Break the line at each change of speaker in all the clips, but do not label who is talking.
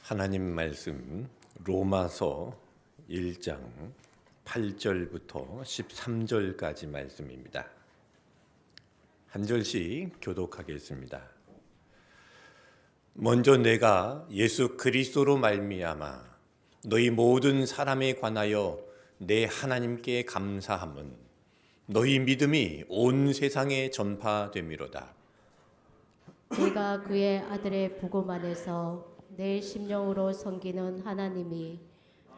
하나님 말씀 로마서 1장 8절부터 13절까지 말씀입니다. 한 절씩 교독하겠습니다. 먼저 내가 예수 그리스도로 말미암아 너희 모든 사람에 관하여 내 하나님께 감사함은 너희 믿음이 온 세상에 전파됨이로다.
내가 그의 아들의 복음 안에서 내 심령으로 섬기는 하나님이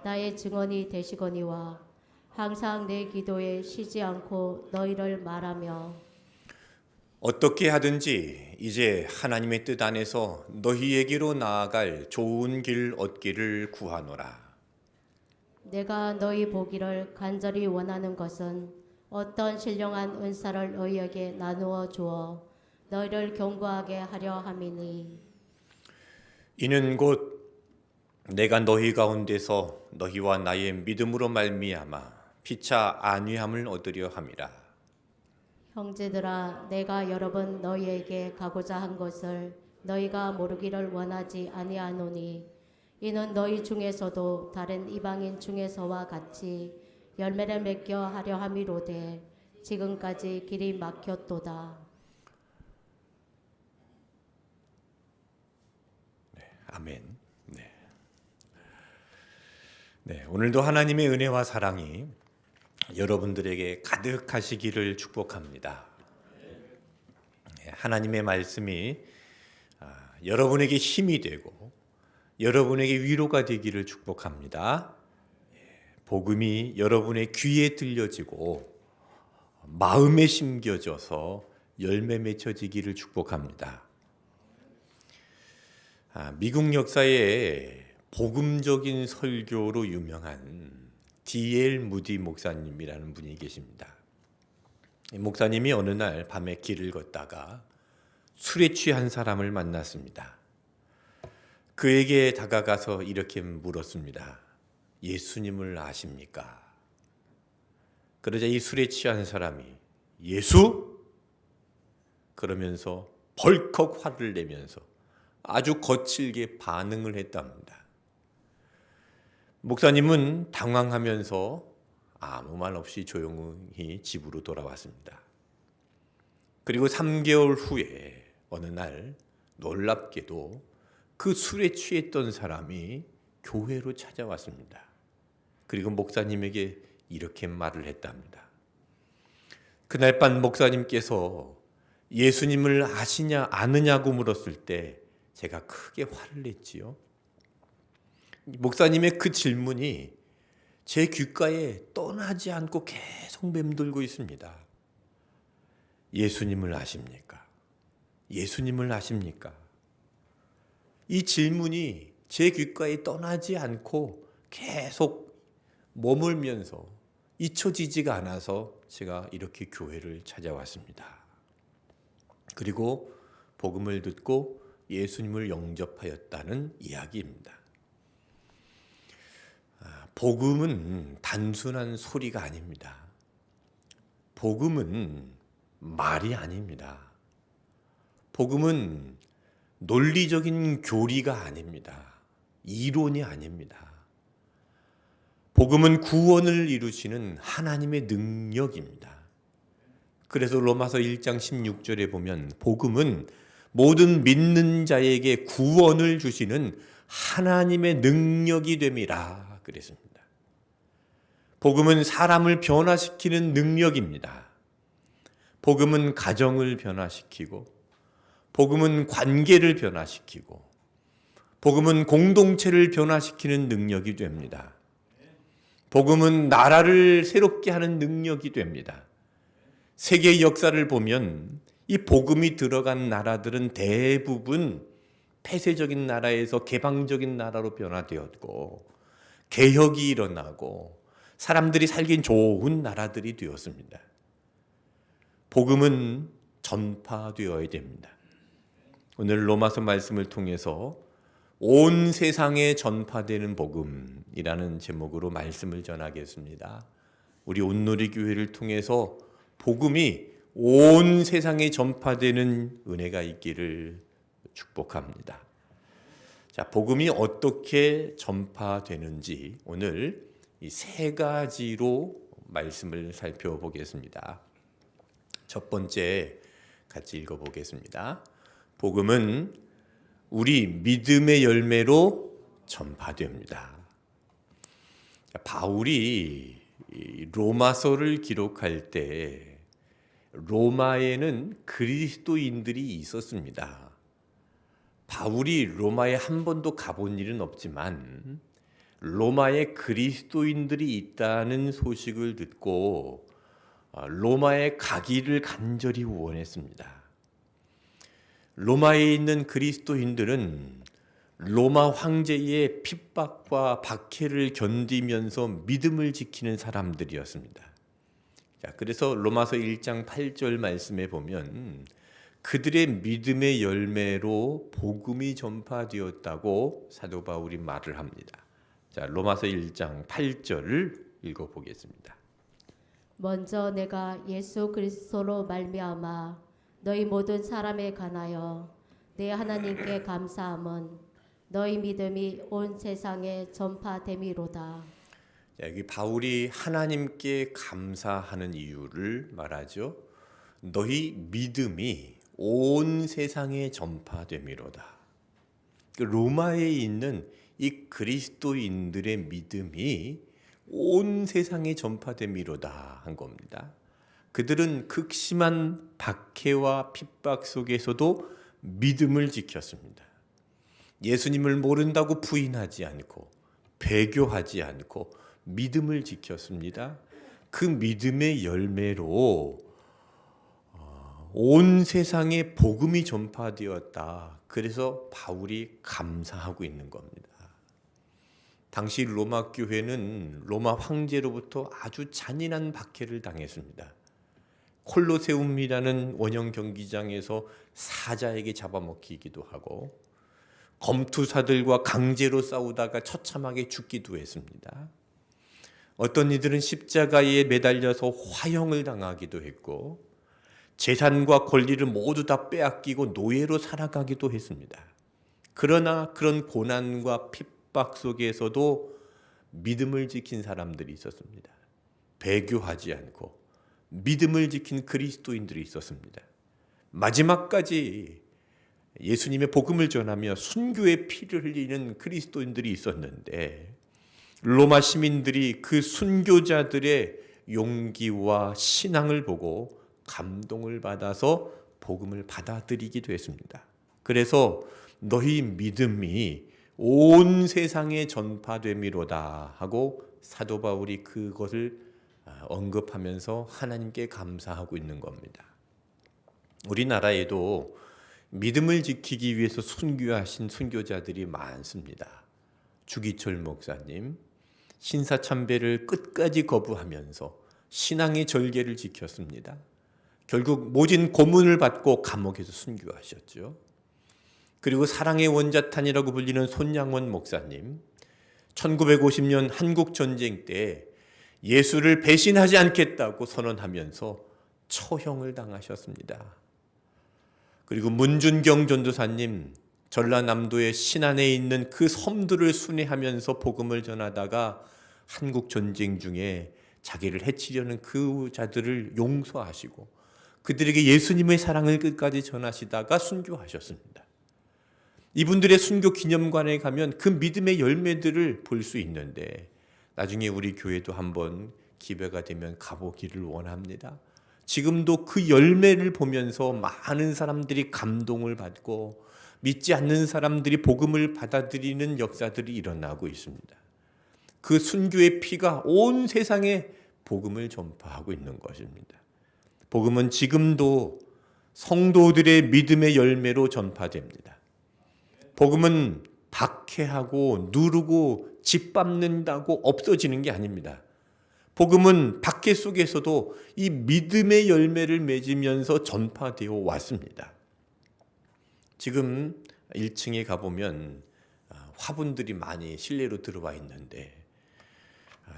나의 증언이 되시거니와 항상 내 기도에 쉬지 않고 너희를 말하며
어떻게 하든지 이제 하나님의 뜻 안에서 너희에게로 나아갈 좋은 길 얻기를 구하노라.
내가 너희 보기를 간절히 원하는 것은 어떤 신령한 은사를 너희에게 나누어 주어 너희를 견고하게 하려 함이니
이는 곧 내가 너희 가운데서 너희와 나의 믿음으로 말미암아 피차 안위함을 얻으려 함이라.
형제들아 내가 여러 번 너희에게 가고자 한 것을 너희가 모르기를 원하지 아니하노니 이는 너희 중에서도 다른 이방인 중에서와 같이 열매를 맺게 하려 함이로되 지금까지 길이 막혔도다.
아멘. 오늘도 하나님의 은혜와 사랑이 여러분들에게 가득하시기를 축복합니다. 하나님의 말씀이 여러분에게 힘이 되고 여러분에게 위로가 되기를 축복합니다. 복음이 여러분의 귀에 들려지고 마음에 심겨져서 열매 맺혀지기를 축복합니다. 미국 역사에 복음적인 설교로 유명한 D.L. 무디 목사님이라는 분이 계십니다. 이 목사님이 어느 날 밤에 길을 걷다가 술에 취한 사람을 만났습니다. 그에게 다가가서 이렇게 물었습니다. 예수님을 아십니까? 그러자 이 술에 취한 사람이 예수? 그러면서 벌컥 화를 내면서 아주 거칠게 반응을 했답니다. 목사님은 당황하면서 아무 말 없이 조용히 집으로 돌아왔습니다. 그리고 3개월 후에 어느 날 놀랍게도 그 술에 취했던 사람이 교회로 찾아왔습니다. 그리고 목사님에게 이렇게 말을 했답니다. 그날 밤 목사님께서 예수님을 아시냐 아느냐고 물었을 때 제가 크게 화를 냈지요. 목사님의 그 질문이 제 귓가에 떠나지 않고 계속 맴돌고 있습니다. 예수님을 아십니까? 예수님을 아십니까? 이 질문이 제 귓가에 떠나지 않고 계속 머물면서 잊혀지지가 않아서 제가 이렇게 교회를 찾아왔습니다. 그리고 복음을 듣고 예수님을 영접하였다는 이야기입니다. 복음은 단순한 소리가 아닙니다. 복음은 말이 아닙니다. 복음은 논리적인 교리가 아닙니다. 이론이 아닙니다. 복음은 구원을 이루시는 하나님의 능력입니다. 그래서 로마서 1장 16절에 보면 복음은 모든 믿는 자에게 구원을 주시는 하나님의 능력이 됨이라 그랬습니다. 복음은 사람을 변화시키는 능력입니다. 복음은 가정을 변화시키고 복음은 관계를 변화시키고 복음은 공동체를 변화시키는 능력이 됩니다. 복음은 나라를 새롭게 하는 능력이 됩니다. 세계 역사를 보면 이 복음이 들어간 나라들은 대부분 폐쇄적인 나라에서 개방적인 나라로 변화되었고 개혁이 일어나고 사람들이 살긴 좋은 나라들이 되었습니다. 복음은 전파되어야 됩니다. 오늘 로마서 말씀을 통해서 온 세상에 전파되는 복음이라는 제목으로 말씀을 전하겠습니다. 우리 온누리교회를 통해서 복음이 온 세상에 전파되는 은혜가 있기를 축복합니다. 자, 복음이 어떻게 전파되는지 오늘 이 세 가지로 말씀을 살펴보겠습니다. 첫 번째 같이 읽어보겠습니다. 복음은 우리 믿음의 열매로 전파됩니다. 바울이 로마서를 기록할 때 로마에는 그리스도인들이 있었습니다. 바울이 로마에 한 번도 가본 일은 없지만 로마에 그리스도인들이 있다는 소식을 듣고 로마에 가기를 간절히 원했습니다. 로마에 있는 그리스도인들은 로마 황제의 핍박과 박해를 견디면서 믿음을 지키는 사람들이었습니다. 자, 그래서 로마서 1장 8절 말씀에 보면 그들의 믿음의 열매로 복음이 전파되었다고 사도 바울이 말을 합니다. 자, 로마서 1장 8절을 읽어보겠습니다.
먼저 내가 예수 그리스도로 말미암아 너희 모든 사람에 관하여 내 하나님께 감사함은 너희 믿음이 온 세상에 전파됨이로다.
자, 여기 바울이 하나님께 감사하는 이유를 말하죠. 너희 믿음이 온 세상에 전파됨이로다. 로마에 있는 이 그리스도인들의 믿음이 온 세상에 전파됨이로다 한 겁니다. 그들은 극심한 박해와 핍박 속에서도 믿음을 지켰습니다. 예수님을 모른다고 부인하지 않고 배교하지 않고 믿음을 지켰습니다. 그 믿음의 열매로 온 세상에 복음이 전파되었다. 그래서 바울이 감사하고 있는 겁니다. 당시 로마 교회는 로마 황제로부터 아주 잔인한 박해를 당했습니다. 콜로세움이라는 원형 경기장에서 사자에게 잡아먹히기도 하고 검투사들과 강제로 싸우다가 처참하게 죽기도 했습니다. 어떤 이들은 십자가에 매달려서 화형을 당하기도 했고 재산과 권리를 모두 다 빼앗기고 노예로 살아가기도 했습니다. 그러나 그런 고난과 핍박 속에서도 믿음을 지킨 사람들이 있었습니다. 배교하지 않고 믿음을 지킨 그리스도인들이 있었습니다. 마지막까지 예수님의 복음을 전하며 순교의 피를 흘리는 그리스도인들이 있었는데 로마 시민들이 그 순교자들의 용기와 신앙을 보고 감동을 받아서 복음을 받아들이기도 했습니다. 그래서 너희 믿음이 온 세상에 전파됨이로다 하고 사도 바울이 그것을 언급하면서 하나님께 감사하고 있는 겁니다. 우리나라에도 믿음을 지키기 위해서 순교하신 순교자들이 많습니다. 주기철 목사님, 신사참배를 끝까지 거부하면서 신앙의 절개를 지켰습니다. 결국 모진 고문을 받고 감옥에서 순교하셨죠. 그리고 사랑의 원자탄이라고 불리는 손양원 목사님, 1950년 한국전쟁 때 예수를 배신하지 않겠다고 선언하면서 처형을 당하셨습니다. 그리고 문준경 전도사님, 전라남도의 신안에 있는 그 섬들을 순회하면서 복음을 전하다가 한국전쟁 중에 자기를 해치려는 그 자들을 용서하시고 그들에게 예수님의 사랑을 끝까지 전하시다가 순교하셨습니다. 이분들의 순교 기념관에 가면 그 믿음의 열매들을 볼 수 있는데 나중에 우리 교회도 한번 기회가 되면 가보기를 원합니다. 지금도 그 열매를 보면서 많은 사람들이 감동을 받고 믿지 않는 사람들이 복음을 받아들이는 역사들이 일어나고 있습니다. 그 순교의 피가 온 세상에 복음을 전파하고 있는 것입니다. 복음은 지금도 성도들의 믿음의 열매로 전파됩니다. 복음은 박해하고 누르고 짓밟는다고 없어지는 게 아닙니다. 복음은 박해 속에서도 이 믿음의 열매를 맺으면서 전파되어 왔습니다. 지금 1층에 가보면 화분들이 많이 실내로 들어와 있는데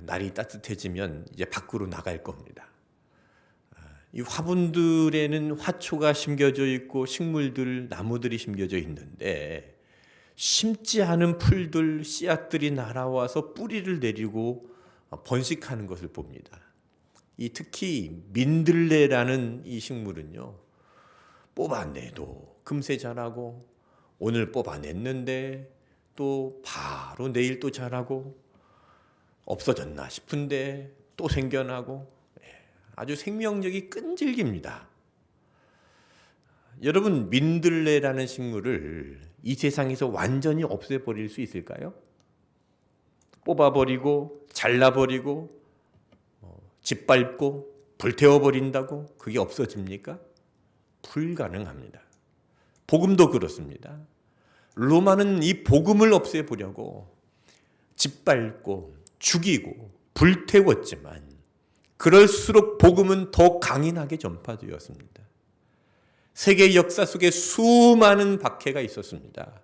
날이 따뜻해지면 이제 밖으로 나갈 겁니다. 이 화분들에는 화초가 심겨져 있고 식물들, 나무들이 심겨져 있는데 심지 않은 풀들, 씨앗들이 날아와서 뿌리를 내리고 번식하는 것을 봅니다. 이 특히 민들레라는 이 식물은요, 뽑아내도 금세 자라고, 오늘 뽑아냈는데 또 바로 내일 또 자라고, 없어졌나 싶은데 또 생겨나고, 아주 생명력이 끈질깁니다. 여러분, 민들레라는 식물을 이 세상에서 완전히 없애버릴 수 있을까요? 뽑아버리고 잘라버리고 짓밟고 불태워버린다고 그게 없어집니까? 불가능합니다. 복음도 그렇습니다. 로마는 이 복음을 없애보려고 짓밟고 죽이고 불태웠지만 그럴수록 복음은 더 강인하게 전파되었습니다. 세계 역사 속에 수많은 박해가 있었습니다.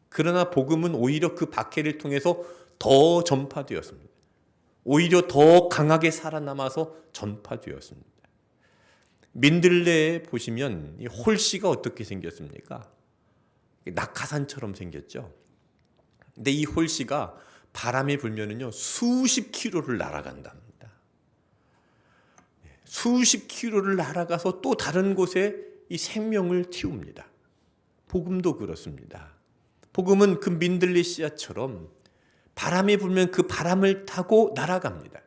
그러나 복음은 오히려 그 박해를 통해서 더 전파되었습니다. 오히려 더 강하게 살아남아서 전파되었습니다. 민들레에 보시면 이 홀씨가 어떻게 생겼습니까? 낙하산처럼 생겼죠. 근데 이 홀씨가 바람이 불면은요 수십 킬로를 날아간답니다. 수십 킬로를 날아가서 또 다른 곳에 이 생명을 틔웁니다. 복음도 그렇습니다. 복음은 그 민들레 씨앗처럼 바람이 불면 그 바람을 타고 날아갑니다.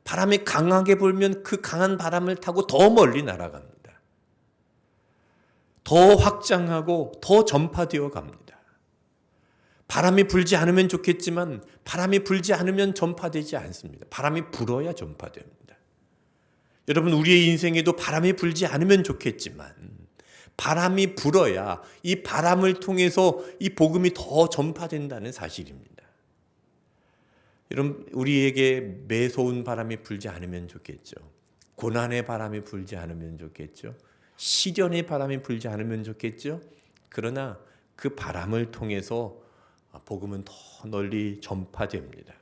바람이 강하게 불면 그 강한 바람을 타고 더 멀리 날아갑니다. 더 확장하고 더 전파되어 갑니다. 바람이 불지 않으면 좋겠지만 바람이 불지 않으면 전파되지 않습니다. 바람이 불어야 전파됩니다. 여러분, 우리의 인생에도 바람이 불지 않으면 좋겠지만 바람이 불어야 이 바람을 통해서 이 복음이 더 전파된다는 사실입니다. 여러분, 우리에게 매서운 바람이 불지 않으면 좋겠죠. 고난의 바람이 불지 않으면 좋겠죠. 시련의 바람이 불지 않으면 좋겠죠. 그러나 그 바람을 통해서 복음은 더 널리 전파됩니다.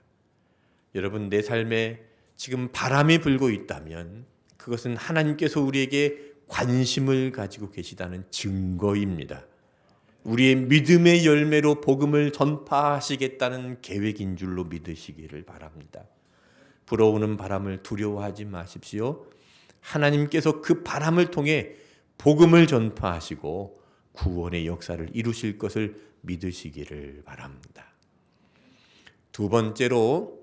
여러분, 내 삶에 지금 바람이 불고 있다면 그것은 하나님께서 우리에게 관심을 가지고 계시다는 증거입니다. 우리의 믿음의 열매로 복음을 전파하시겠다는 계획인 줄로 믿으시기를 바랍니다. 불어오는 바람을 두려워하지 마십시오. 하나님께서 그 바람을 통해 복음을 전파하시고 구원의 역사를 이루실 것을 믿으시기를 바랍니다. 두 번째로,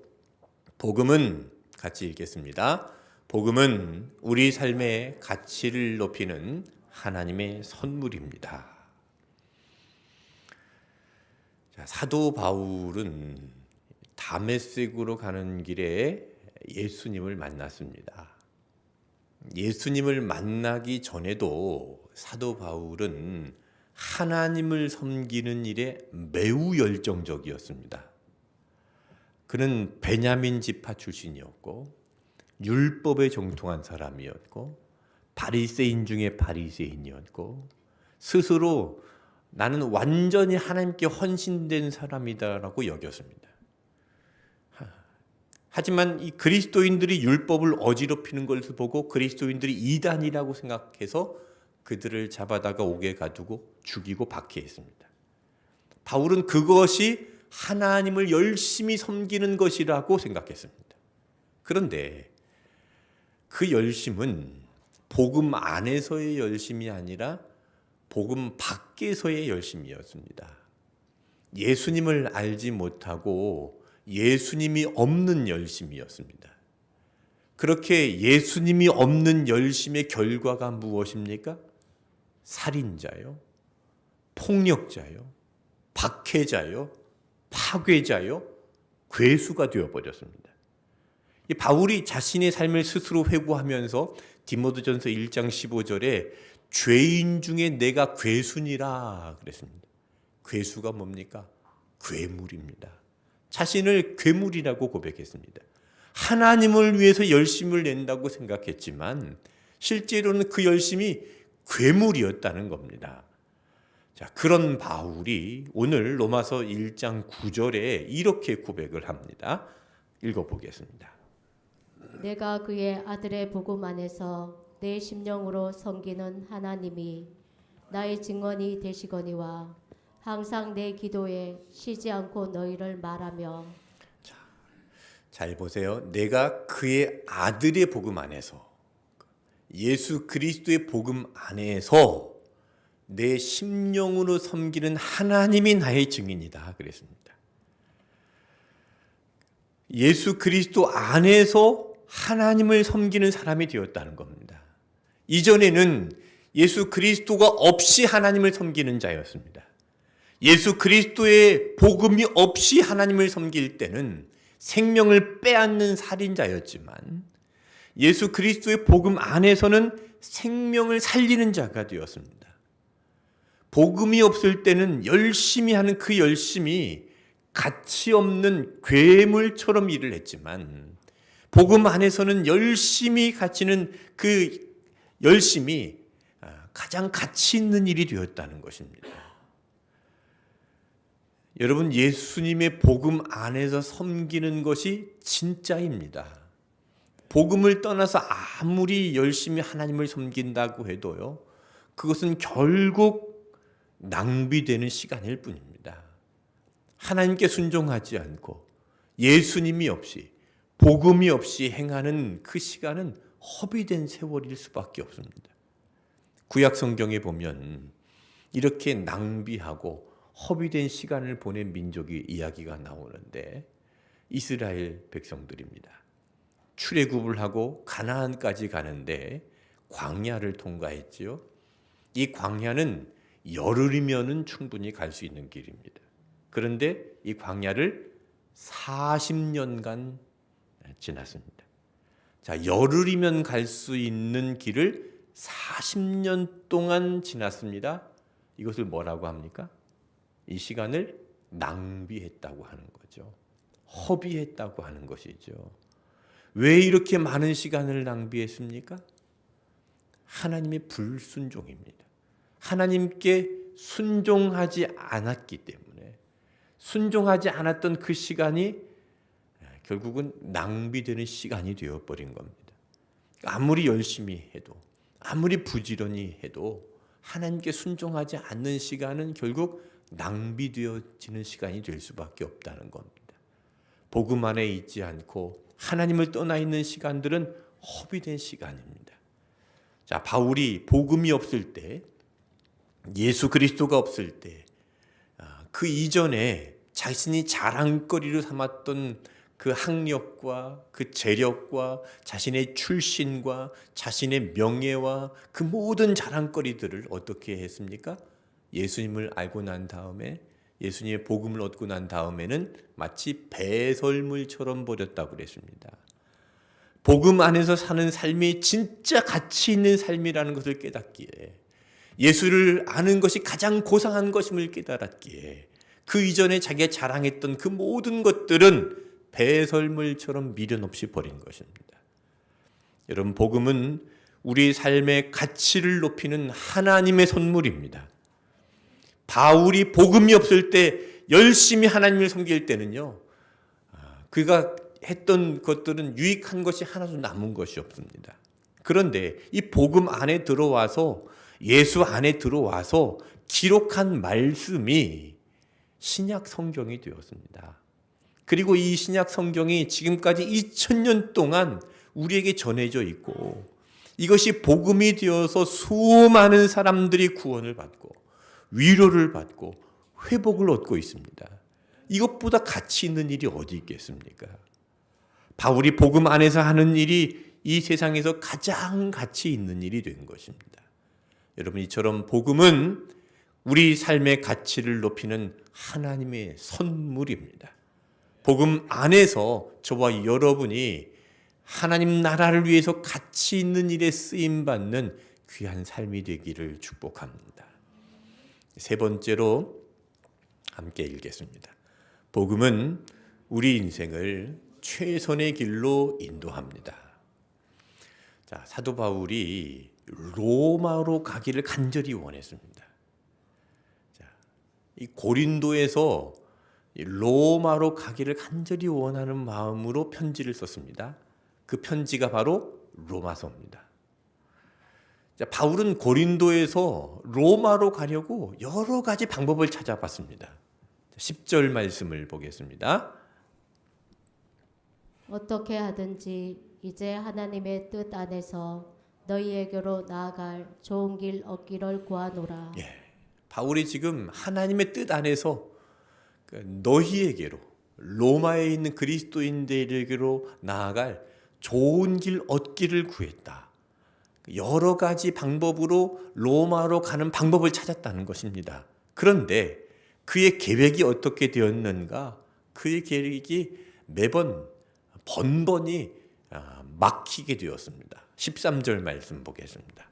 복음은, 같이 읽겠습니다. 복음은 우리 삶의 가치를 높이는 하나님의 선물입니다. 자, 사도 바울은 다메섹으로 가는 길에 예수님을 만났습니다. 예수님을 만나기 전에도 사도 바울은 하나님을 섬기는 일에 매우 열정적이었습니다. 그는 베냐민 지파 출신이었고 율법에 정통한 사람이었고 바리새인 중에 바리새인이었고 스스로 나는 완전히 하나님께 헌신된 사람이다라고 여겼습니다. 하지만 이 그리스도인들이 율법을 어지럽히는 것을 보고 그리스도인들이 이단이라고 생각해서 그들을 잡아다가 옥에 가두고 죽이고 박해했습니다. 바울은 그것이 하나님을 열심히 섬기는 것이라고 생각했습니다. 그런데 그 열심은 복음 안에서의 열심이 아니라 복음 밖에서의 열심이었습니다. 예수님을 알지 못하고 예수님이 없는 열심이었습니다. 그렇게 예수님이 없는 열심의 결과가 무엇입니까? 살인자요, 폭력자요, 박해자요, 파괴자요, 괴수가 되어버렸습니다. 이 바울이 자신의 삶을 스스로 회고하면서 디모데전서 1장 15절에 죄인 중에 내가 괴수니라 그랬습니다. 괴수가 뭡니까? 괴물입니다. 자신을 괴물이라고 고백했습니다. 하나님을 위해서 열심을 낸다고 생각했지만 실제로는 그 열심이 괴물이었다는 겁니다. 자, 그런 바울이 오늘 로마서 1장 9절에 이렇게 고백을 합니다. 읽어보겠습니다.
내가 그의 아들의 복음 안에서 내 심령으로 섬기는 하나님이 나의 증언이 되시거니와 항상 내 기도에 쉬지 않고 너희를 말하며.
잘 보세요. 내가 그의 아들의 복음 안에서, 예수 그리스도의 복음 안에서 내 심령으로 섬기는 하나님이 나의 증인이다 그랬습니다. 예수 그리스도 안에서 하나님을 섬기는 사람이 되었다는 겁니다. 이전에는 예수 그리스도가 없이 하나님을 섬기는 자였습니다. 예수 그리스도의 복음이 없이 하나님을 섬길 때는 생명을 빼앗는 살인자였지만, 예수 그리스도의 복음 안에서는 생명을 살리는 자가 되었습니다. 복음이 없을 때는 열심히 하는 그 열심이 가치 없는 괴물처럼 일을 했지만, 복음 안에서는 열심히 가치는 그 열심이 가장 가치 있는 일이 되었다는 것입니다. 여러분, 예수님의 복음 안에서 섬기는 것이 진짜입니다. 복음을 떠나서 아무리 열심히 하나님을 섬긴다고 해도요, 그것은 결국 낭비되는 시간일 뿐입니다. 하나님께 순종하지 않고 예수님이 없이, 복음이 없이 행하는 그 시간은 허비된 세월일 수밖에 없습니다. 구약 성경에 보면 이렇게 낭비하고 허비된 시간을 보낸 민족의 이야기가 나오는데, 이스라엘 백성들입니다. 출애굽을 하고 가나안까지 가는데 광야를 통과했지요. 이 광야는 열흘이면은 충분히 갈 수 있는 길입니다. 그런데 이 광야를 40년간 지났습니다. 자, 열흘이면 갈 수 있는 길을 40년 동안 지났습니다. 이것을 뭐라고 합니까? 이 시간을 낭비했다고 하는 거죠. 허비했다고 하는 것이죠. 왜 이렇게 많은 시간을 낭비했습니까? 하나님의 불순종입니다. 하나님께 순종하지 않았기 때문에, 순종하지 않았던 그 시간이 결국은 낭비되는 시간이 되어버린 겁니다. 아무리 열심히 해도, 아무리 부지런히 해도 하나님께 순종하지 않는 시간은 결국 낭비되어지는 시간이 될 수밖에 없다는 겁니다. 복음 안에 있지 않고 하나님을 떠나 있는 시간들은 허비된 시간입니다. 자, 바울이 복음이 없을 때, 예수 그리스도가 없을 때, 그 이전에 자신이 자랑거리로 삼았던 그 학력과 그 재력과 자신의 출신과 자신의 명예와 그 모든 자랑거리들을 어떻게 했습니까? 예수님을 알고 난 다음에, 예수님의 복음을 얻고 난 다음에는 마치 배설물처럼 버렸다고 그랬습니다. 복음 안에서 사는 삶이 진짜 가치 있는 삶이라는 것을 깨닫기에, 예수를 아는 것이 가장 고상한 것임을 깨달았기에, 그 이전에 자기가 자랑했던 그 모든 것들은 배설물처럼 미련 없이 버린 것입니다. 여러분, 복음은 우리 삶의 가치를 높이는 하나님의 선물입니다. 바울이 복음이 없을 때 열심히 하나님을 섬길 때는요, 그가 했던 것들은 유익한 것이 하나도 남은 것이 없습니다. 그런데 이 복음 안에 들어와서, 예수 안에 들어와서 기록한 말씀이 신약 성경이 되었습니다. 그리고 이 신약 성경이 지금까지 2000년 동안 우리에게 전해져 있고, 이것이 복음이 되어서 수많은 사람들이 구원을 받고 위로를 받고 회복을 얻고 있습니다. 이것보다 가치 있는 일이 어디 있겠습니까? 바울이 복음 안에서 하는 일이 이 세상에서 가장 가치 있는 일이 된 것입니다. 여러분, 이처럼 복음은 우리 삶의 가치를 높이는 하나님의 선물입니다. 복음 안에서 저와 여러분이 하나님 나라를 위해서 가치 있는 일에 쓰임받는 귀한 삶이 되기를 축복합니다. 세 번째로 함께 읽겠습니다. 복음은 우리 인생을 최선의 길로 인도합니다. 자, 사도 바울이 로마로 가기를 간절히 원했습니다. 자, 이 고린도에서 로마로 가기를 간절히 원하는 마음으로 편지를 썼습니다. 그 편지가 바로 로마서입니다. 자, 바울은 고린도에서 로마로 가려고 여러 가지 방법을 찾아봤습니다. 10절 말씀을 보겠습니다.
어떻게 하든지 이제 하나님의 뜻 안에서 너희에게로 나아갈 좋은 길 얻기를 구하노라.
예, 바울이 지금 하나님의 뜻 안에서 너희에게로, 로마에 있는 그리스도인들에게로 나아갈 좋은 길 얻기를 구했다. 여러 가지 방법으로 로마로 가는 방법을 찾았다는 것입니다. 그런데 그의 계획이 어떻게 되었는가? 그의 계획이 매번 번번이 막히게 되었습니다. 13절 말씀 보겠습니다.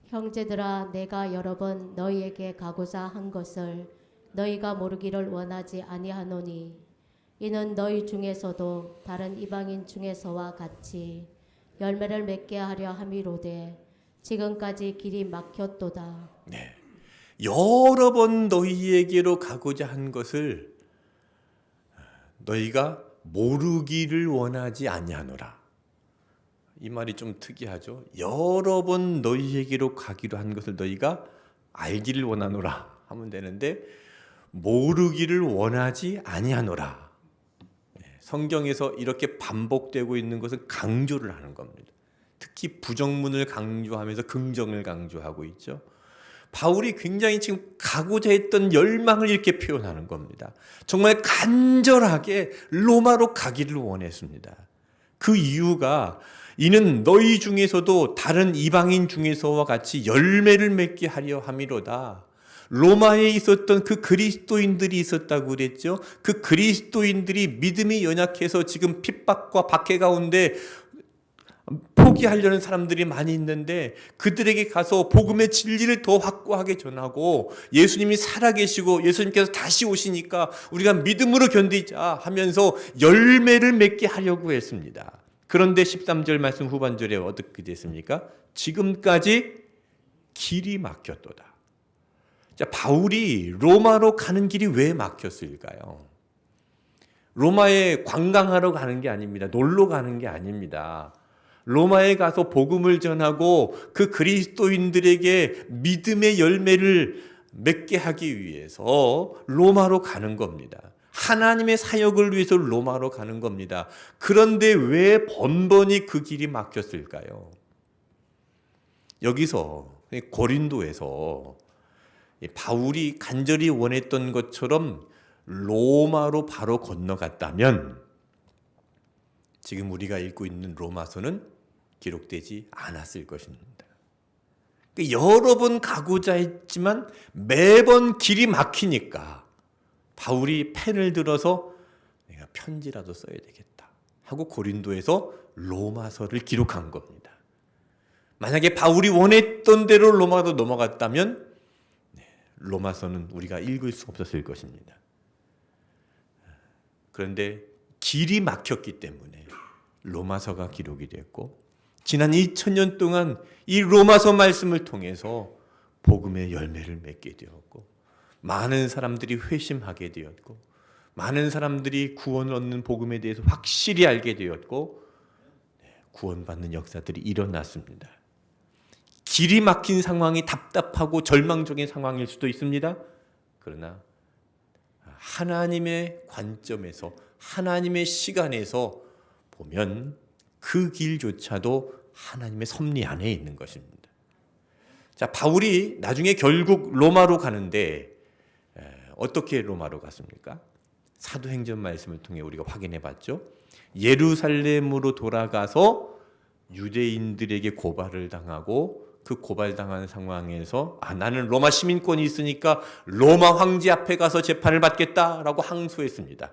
형제들아, 내가 여러 번 너희에게 가고자 한 것을 너희가 모르기를 원하지 아니하노니 이는 너희 중에서도 다른 이방인 중에서와 같이 열매를 맺게 하려 함이로되 지금까지 길이 막혔도다.
네, 여러 번 너희에게로 가고자 한 것을 너희가 모르기를 원하지 아니하노라. 이 말이 좀 특이하죠. 여러 번 너희에게로 가기로 한 것을 너희가 알기를 원하노라 하면 되는데 모르기를 원하지 아니하노라. 성경에서 이렇게 반복되고 있는 것은 강조를 하는 겁니다. 특히 부정문을 강조하면서 긍정을 강조하고 있죠. 바울이 굉장히 지금 가고자 했던 열망을 이렇게 표현하는 겁니다. 정말 간절하게 로마로 가기를 원했습니다. 그 이유가 이는 너희 중에서도 다른 이방인 중에서와 같이 열매를 맺게 하려 함이로다. 로마에 있었던 그 그리스도인들이 있었다고 그랬죠. 그 그리스도인들이 믿음이 연약해서 지금 핍박과 박해 가운데 포기하려는 사람들이 많이 있는데 그들에게 가서 복음의 진리를 더 확고하게 전하고 예수님이 살아계시고 예수님께서 다시 오시니까 우리가 믿음으로 견디자 하면서 열매를 맺게 하려고 했습니다. 그런데 13절 말씀 후반절에 어떻게 됐습니까? 지금까지 길이 막혔도다. 자, 바울이 로마로 가는 길이 왜 막혔을까요? 로마에 관광하러 가는 게 아닙니다. 놀러 가는 게 아닙니다. 로마에 가서 복음을 전하고 그 그리스도인들에게 믿음의 열매를 맺게 하기 위해서 로마로 가는 겁니다. 하나님의 사역을 위해서 로마로 가는 겁니다. 그런데 왜 번번이 그 길이 막혔을까요? 여기서 고린도에서 바울이 간절히 원했던 것처럼 로마로 바로 건너갔다면 지금 우리가 읽고 있는 로마서는 기록되지 않았을 것입니다. 여러 번 가고자 했지만 매번 길이 막히니까 바울이 펜을 들어서 내가 편지라도 써야 되겠다 하고 고린도에서 로마서를 기록한 겁니다. 만약에 바울이 원했던 대로 로마로 넘어갔다면 로마서는 우리가 읽을 수 없었을 것입니다. 그런데 길이 막혔기 때문에 로마서가 기록이 됐고 지난 2000년 동안 이 로마서 말씀을 통해서 복음의 열매를 맺게 되었고 많은 사람들이 회심하게 되었고 많은 사람들이 구원을 얻는 복음에 대해서 확실히 알게 되었고 구원받는 역사들이 일어났습니다. 길이 막힌 상황이 답답하고 절망적인 상황일 수도 있습니다. 그러나 하나님의 관점에서 하나님의 시간에서 보면 그 길조차도 하나님의 섭리 안에 있는 것입니다. 자, 바울이 나중에 결국 로마로 가는데 어떻게 로마로 갔습니까? 사도행전 말씀을 통해 우리가 확인해 봤죠. 예루살렘으로 돌아가서 유대인들에게 고발을 당하고 그 고발당한 상황에서 나는 로마 시민권이 있으니까 로마 황제 앞에 가서 재판을 받겠다라고 항소했습니다.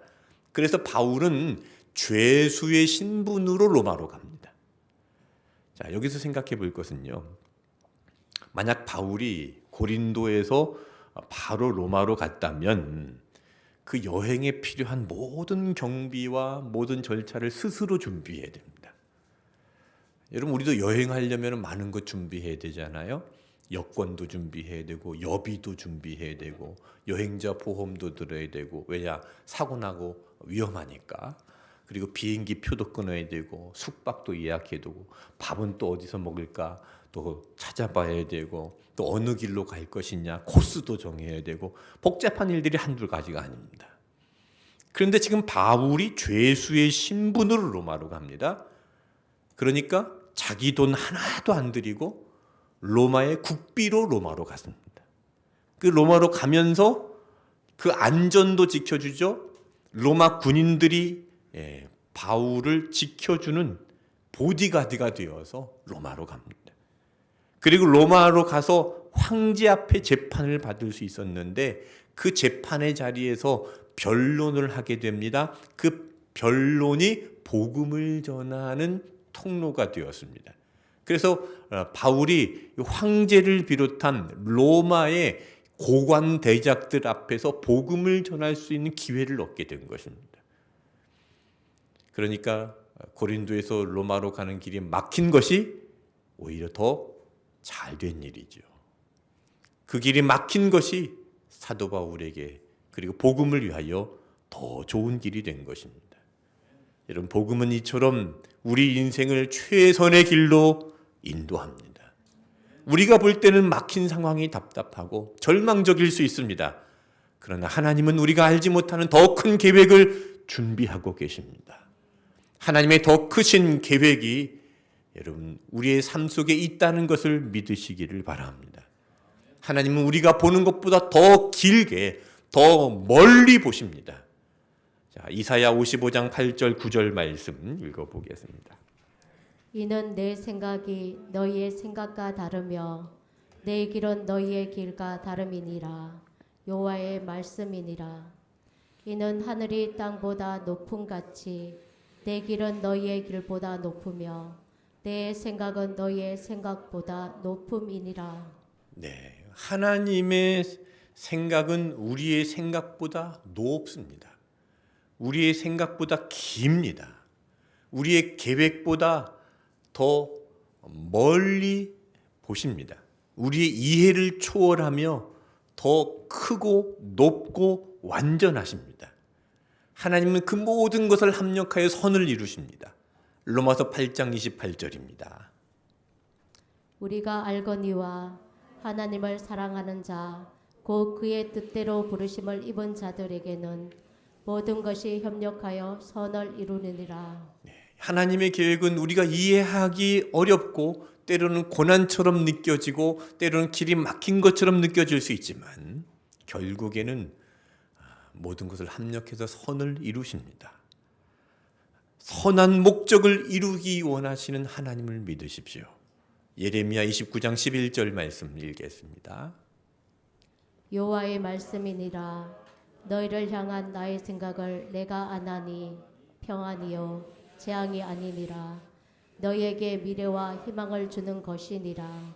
그래서 바울은 죄수의 신분으로 로마로 갑니다. 자, 여기서 생각해 볼 것은요. 만약 바울이 고린도에서 바로 로마로 갔다면 그 여행에 필요한 모든 경비와 모든 절차를 스스로 준비해야 됩니다. 여러분, 우리도 여행하려면 많은 것 준비해야 되잖아요. 여권도 준비해야 되고 여비도 준비해야 되고 여행자 보험도 들어야 되고 왜냐 사고 나고 위험하니까. 그리고 비행기 표도 끊어야 되고 숙박도 예약해야 되고 밥은 또 어디서 먹을까 또 찾아봐야 되고 또 어느 길로 갈 것이냐 코스도 정해야 되고 복잡한 일들이 한두 가지가 아닙니다. 그런데 지금 바울이 죄수의 신분으로 로마로 갑니다. 그러니까 자기 돈 하나도 안 들이고 로마의 국비로 로마로 갔습니다. 그 로마로 가면서 그 안전도 지켜주죠. 로마 군인들이 바울을 지켜주는 보디가드가 되어서 로마로 갑니다. 그리고 로마로 가서 황제 앞에 재판을 받을 수 있었는데 그 재판의 자리에서 변론을 하게 됩니다. 그 변론이 복음을 전하는 통로가 되었습니다. 그래서 바울이 황제를 비롯한 로마의 고관 대작들 앞에서 복음을 전할 수 있는 기회를 얻게 된 것입니다. 그러니까 고린도에서 로마로 가는 길이 막힌 것이 오히려 더 잘 된 일이죠. 그 길이 막힌 것이 사도 바울에게 그리고 복음을 위하여 더 좋은 길이 된 것입니다. 여러분, 복음은 이처럼 우리 인생을 최선의 길로 인도합니다. 우리가 볼 때는 막힌 상황이 답답하고 절망적일 수 있습니다. 그러나 하나님은 우리가 알지 못하는 더 큰 계획을 준비하고 계십니다. 하나님의 더 크신 계획이 여러분 우리의 삶 속에 있다는 것을 믿으시기를 바랍니다. 하나님은 우리가 보는 것보다 더 길게 더 멀리 보십니다. 자, 이사야 55장 8절 9절 말씀 읽어보겠습니다.
이는 내 생각이 너희의 생각과 다르며 내 길은 너희의 길과 다름이니라. 여호와의 말씀이니라. 이는 하늘이 땅보다 높음 같이 내 길은 너희의 길보다 높으며 내 생각은 너희의 생각보다 높음이니라.
네, 하나님의 생각은 우리의 생각보다 높습니다. 우리의 생각보다 깁니다. 우리의 계획보다 더 멀리 보십니다. 우리의 이해를 초월하며 더 크고 높고 완전하십니다. 하나님은 그 모든 것을 합력하여 선을 이루십니다. 로마서 8장 28절입니다.
우리가 알거니와 하나님을 사랑하는 자 곧 그의 뜻대로 부르심을 입은 자들에게는 모든 것이 협력하여 선을 이루느니라.
하나님의 계획은 우리가 이해하기 어렵고 때로는 고난처럼 느껴지고 때로는 길이 막힌 것처럼 느껴질 수 있지만 결국에는 모든 것을 합력해서 선을 이루십니다. 선한 목적을 이루기 원하시는 하나님을 믿으십시오. 예레미야 29장 11절 말씀 읽겠습니다.
여호와의 말씀이니라. 너희를 향한 나의 생각을 내가 아나니 평안이요 재앙이 아니니라. 너희에게 미래와 희망을 주는 것이니라.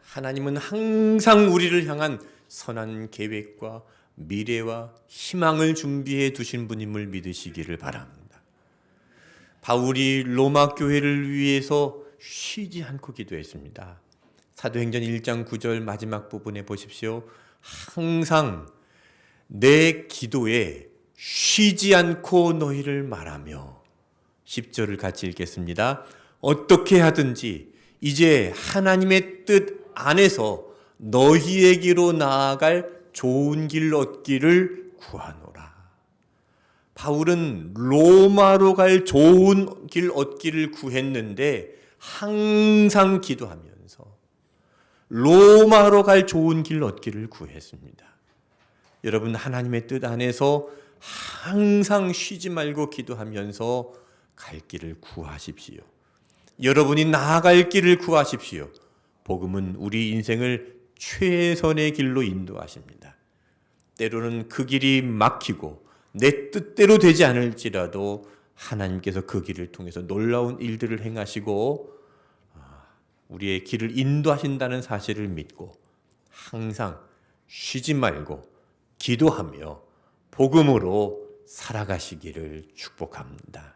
하나님은 항상 우리를 향한 선한 계획과 미래와 희망을 준비해 두신 분임을 믿으시기를 바랍니다. 바울이 로마 교회를 위해서 쉬지 않고 기도했습니다. 사도행전 1장 9절 마지막 부분에 보십시오. 항상 내 기도에 쉬지 않고 너희를 말하며 10절을 같이 읽겠습니다. 어떻게 하든지 이제 하나님의 뜻 안에서 너희에게로 나아갈 좋은 길 얻기를 구하노라. 바울은 로마로 갈 좋은 길 얻기를 구했는데 항상 기도하면서 로마로 갈 좋은 길 얻기를 구했습니다. 여러분, 하나님의 뜻 안에서 항상 쉬지 말고 기도하면서 갈 길을 구하십시오. 여러분이 나아갈 길을 구하십시오. 복음은 우리 인생을 최선의 길로 인도하십니다. 때로는 그 길이 막히고 내 뜻대로 되지 않을지라도 하나님께서 그 길을 통해서 놀라운 일들을 행하시고 우리의 길을 인도하신다는 사실을 믿고 항상 쉬지 말고 기도하며 복음으로 살아가시기를 축복합니다.